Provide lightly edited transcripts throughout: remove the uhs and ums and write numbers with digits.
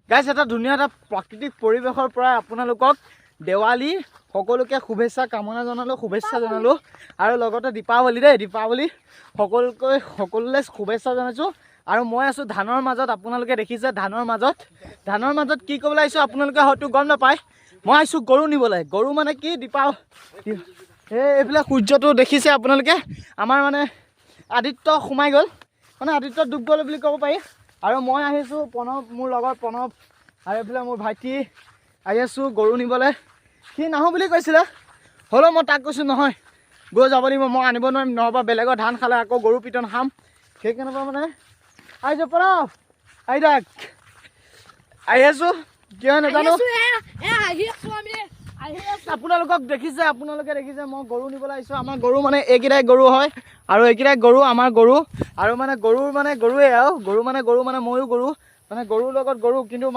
Guys এটা ধুনীয়া এটা প্ৰাকৃতিক পৰিৱেশৰ পৰা আপোনালোকক দেৱালী সকলোকে শুভেচ্ছা কামনা জনালোঁ, শুভেচ্ছা জনালোঁ। আৰু লগতে দীপাৱলী দেই, দীপাৱলী সকলোলৈ শুভেচ্ছা জনাইছোঁ। আৰু মই আছোঁ ধানৰ মাজত, আপোনালোকে দেখিছে ধানৰ মাজত কি ক'বলৈ আহিছোঁ আপোনালোকে হয়তো গম নাপায়। মই আহিছোঁ গৰু নিবলৈ। গৰু মানে কি এইবিলাক সূৰ্যটো দেখিছে আপোনালোকে, আমাৰ মানে আদিত্য সোমাই গ'ল, মানে আদিত্য ডুব গ'ল বুলি ক'ব পাৰি। আৰু মই আহিছোঁ প্ৰণৱ, মোৰ লগৰ প্ৰণৱ আৰু এইফালে মোৰ ভাইটি আহি আছোঁ গৰু নিবলৈ। সি নাহোঁ বুলি কৈছিলে, হ'লেও মই তাক কৈছোঁ নহয় গৈ যাব লাগিব, মই আনিব নোৱাৰিম, নহ'বা বেলেগৰ ধান খালে আকৌ গৰু পিটন খাম। সেইকাৰণে পৰা মানে আহিছোঁ প্ৰণৱ, আহি থাক, আহি আছোঁ কিয় নাজানো। আপোনালোকে দেখিছে মই গৰু নিবলৈ আহিছোঁ। আমাৰ গৰু মানে এইকেইটাই গৰু হয়, আৰু এইকেইটাই গৰু আমাৰ গৰু। আৰু মানে গৰুৰ মানে গৰুৱে আৰু গৰু মানে ময়ো গৰু, মানে গৰুৰ লগত গৰু, কিন্তু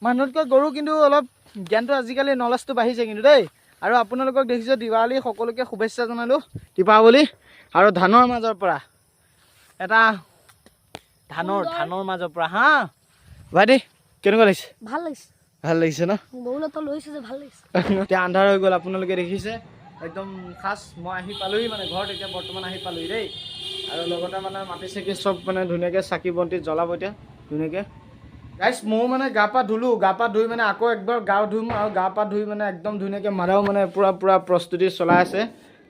মানুহতকৈ গৰু কিন্তু অলপ জ্ঞানটো আজিকালি নলেজটো বাঢ়িছে কিন্তু দেই। আৰু আপোনালোকক দেখিছোঁ দিৱালী, সকলোকে শুভেচ্ছা জনালোঁ দীপাৱলী। আৰু ধানৰ মাজৰ পৰা এটা ধানৰ মাজৰ পৰা হা ভাইটি কেনেকুৱা লাগিছে? ভাল লাগিছে ন? এতিয়া আন্ধাৰ হৈ গ'ল, আপোনালোকে দেখিছে একদম খাচ। মই আহি পালোহি মানে ঘৰত, এতিয়া বৰ্তমান আহি পালোহি দেই। আৰু লগতে মানে মাটি চাকি চব মানে ধুনীয়াকৈ চাকি বন্তি জ্বলাব এতিয়া ধুনীয়াকৈ। গাইছ ময়ো মানে গা পা ধুলোঁ, গা পা ধুই মানে আকৌ একবাৰ গা ধুম, আৰু গা পা ধুই মানে একদম ধুনীয়াকৈ মাদাও মানে পূৰা প্ৰস্তুতি চলাই আছে।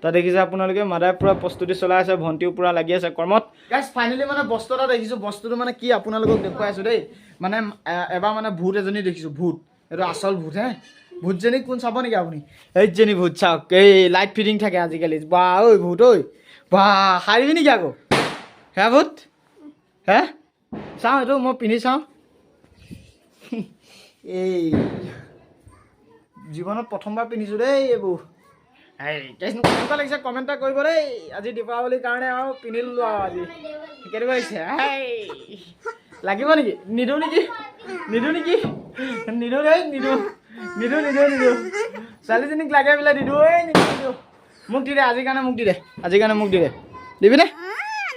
তাত দেখিছে আপোনালোকে মাদাই পূৰা প্ৰস্তুতি চলাই আছে, ভণ্টিও পূৰা লাগি আছে কৰ্মত। গাইছ ফাইনেলি মানে বস্তু এটা দেখিছোঁ, বস্তুটো মানে কি আপোনালোকক দেখুৱাই আছোঁ দেই। মানে এবাৰ মানে ভূত এজনী দেখিছোঁ, ভূত, এইটো আচল ভূত হে। ভূতজনী কোন চাব নেকি আপুনি? এইজনী ভূত চাওক, এই লাইট ফিটিং থাকে আজিকালি। বা ঐ ভূত ঐ, বা হাৰিবি নেকি আকৌ হে ভূত হে? চাওঁ এইটো মই পিন্ধি চাওঁ। এই জীৱনত প্ৰথমবাৰ পিন্ধিছোঁ দেই এইবোৰ। কেনেকুৱা লাগিছে কমেণ্ট এটা কৰিব দেই। আজি দীপাৱলীৰ কাৰণে আৰু পিন্ধি ল'লোঁ আৰু আজি কেনেকুৱা লাগিছে? লাগিব নেকি? নিদিওঁ নেকি নিদিওঁ ছোৱালীজনীক লাগে বোলে নিদিওঁ। নিদিওঁ, মোক দি দে আজিৰ কাৰণে, মোক দি দে দিবিনে?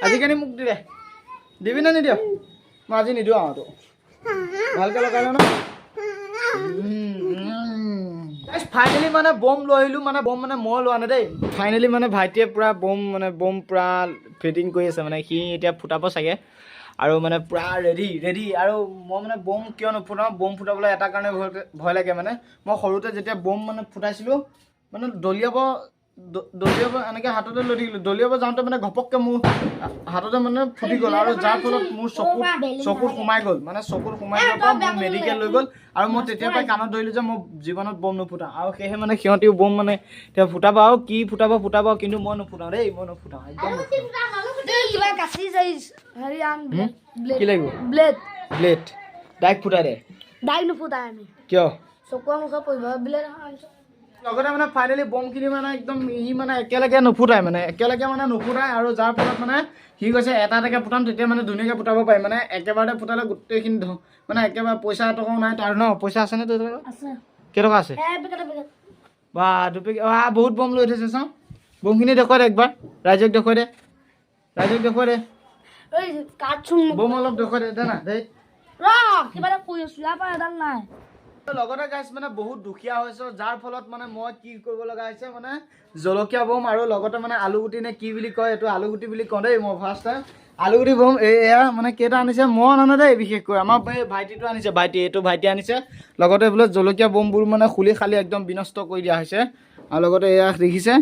আজিৰ কাৰণে মোক দি দে, দিবিনে নিদিয়? মই আজি নিদিওঁ আৰু তোক ভালকৈ লগাই লওঁ ন। ফাইনেলি মানে বম লৈ আহিলোঁ, মানে বম মানে মই লোৱা নাই দেই। ফাইনেলি মানে ভাইটিয়ে পূৰা বম পূৰা ফিটিং কৰি আছে, মানে সি এতিয়া ফুটাব চাগে। আৰু মানে পূৰা ৰেডি। আৰু মই মানে বম কিয় নুফুটাওঁ, বম ফুটাবলৈ এটা কাৰণে ভয় লাগে। মানে মই সৰুতে যেতিয়া বম মানে ফুটাইছিলোঁ, মানে দলিয়াব এনেকৈ হাততে লৈ থাকিলোঁ, দলিয়াব যাওঁতে মানে ঘপককৈ মোৰ হাততে মানে ফুটি গ'ল, আৰু যাৰ ফলত মোৰ চকুত সোমাই গ'ল। মানে চকুত সোমাই যোৱাৰ পৰা মোৰ মেডিকেল লৈ গ'ল। আৰু মই তেতিয়াৰ পৰাই কাণত ধৰিলোঁ যে মই জীৱনত বম নুফুটাওঁ। আৰু সেয়েহে মানে সিহঁতিও বম মানে এতিয়া ফুটাব, আৰু কি ফুটাব, কিন্তু মই নুফুটাওঁ দেই, মই নুফুটাওঁ একদম। কি লাগিব? ব্লেড ডাইৰেক্ট ফুটাই দে। কিয়? লগতে মানে ফাইনেলি বমখিনি মানে একদম সি মানে একেলগে নুফুটাই, আৰু যাৰ ফলত মানে সি কৈছে এটা এটাকৈ ফুটাম, তেতিয়া মানে ধুনীয়াকৈ ফুটাব পাৰি। মানে একেবাৰতে ফুটালে গোটেইখিনি মানে একেবাৰে পইচা এটকাও নাই তাৰ ন। পইচা আছেনে তোৰ? কেইটকা আছে? বা বহুত বম লৈ থৈছে চাওঁ। বমখিনি দেখুৱাই দে একবাৰ, ৰাইজক দেখুৱাই দে বম অলপ দেখুৱাই দে না দেই। লগতে গাইছ মানে বহুত দুখীয়া হৈছোঁ, যাৰ ফলত মানে মই কি কৰিব লগা হৈছে, মানে জলকীয়া বম আৰু লগতে মানে আলুগুটি নে কি বুলি কয়, এইটো আলুগুটি বুলি কওঁ দেই মই ফাৰ্ষ্ট টাইম। আলুগুটি বম এয়া মানে কেইটা আনিছে মই নানো দেই, বিশেষকৈ আমাৰ ভাইটিটো আনিছে, ভাইটি আনিছে। লগতে বোলে জলকীয়া বমবোৰ মানে খুলি খালি একদম বিনষ্ট কৰি দিয়া হৈছে। আৰু লগতে এয়া দেখিছে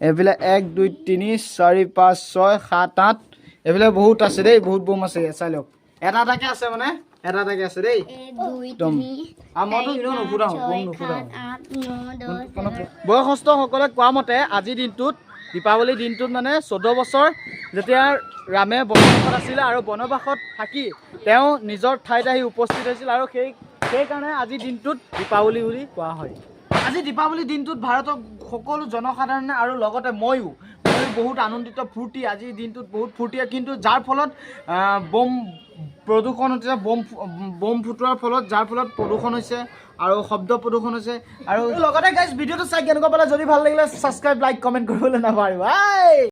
এইবিলাক 1 2 3 4 5 6 7 8 এইবিলাক বহুত আছে দেই, বহুত বম আছে, চাই লওক। এটা এটাকৈ আছে মানে, দেই একদম। আৰু মইতো এনেও নুফুটাওঁ, বম নুফুটাওঁ। বয়সস্থসকলে কোৱা মতে আজিৰ দিনটোত, দীপাৱলীৰ দিনটোত মানে 14 বছৰ যেতিয়া ৰামে বনবাসত আছিলে, আৰু বনবাসত থাকি তেওঁ নিজৰ ঠাইত আহি উপস্থিত হৈছিল, আৰু সেইকাৰণে আজিৰ দিনটোত দীপাৱলী বুলি কোৱা হয়। আজি দীপাৱলীৰ দিনটোত ভাৰতৰ সকলো জনসাধাৰণে আৰু লগতে ময়ো বহুত আনন্দিত, ফূৰ্তি। আজিৰ দিনটোত বহুত ফূৰ্তি, কিন্তু যাৰ ফলত বম প্ৰদূষণ হৈছে, বম ফুটোৱাৰ ফলত যাৰ ফলত প্ৰদূষণ হৈছে আৰু শব্দ প্ৰদূষণ হৈছে। আৰু লগতে গাইজ ভিডিঅ'টো চাই কেনেকুৱা পালে, যদি ভাল লাগিলে ছাবস্ক্ৰাইব, লাইক, কমেণ্ট কৰিবলৈ নাপাহৰিব।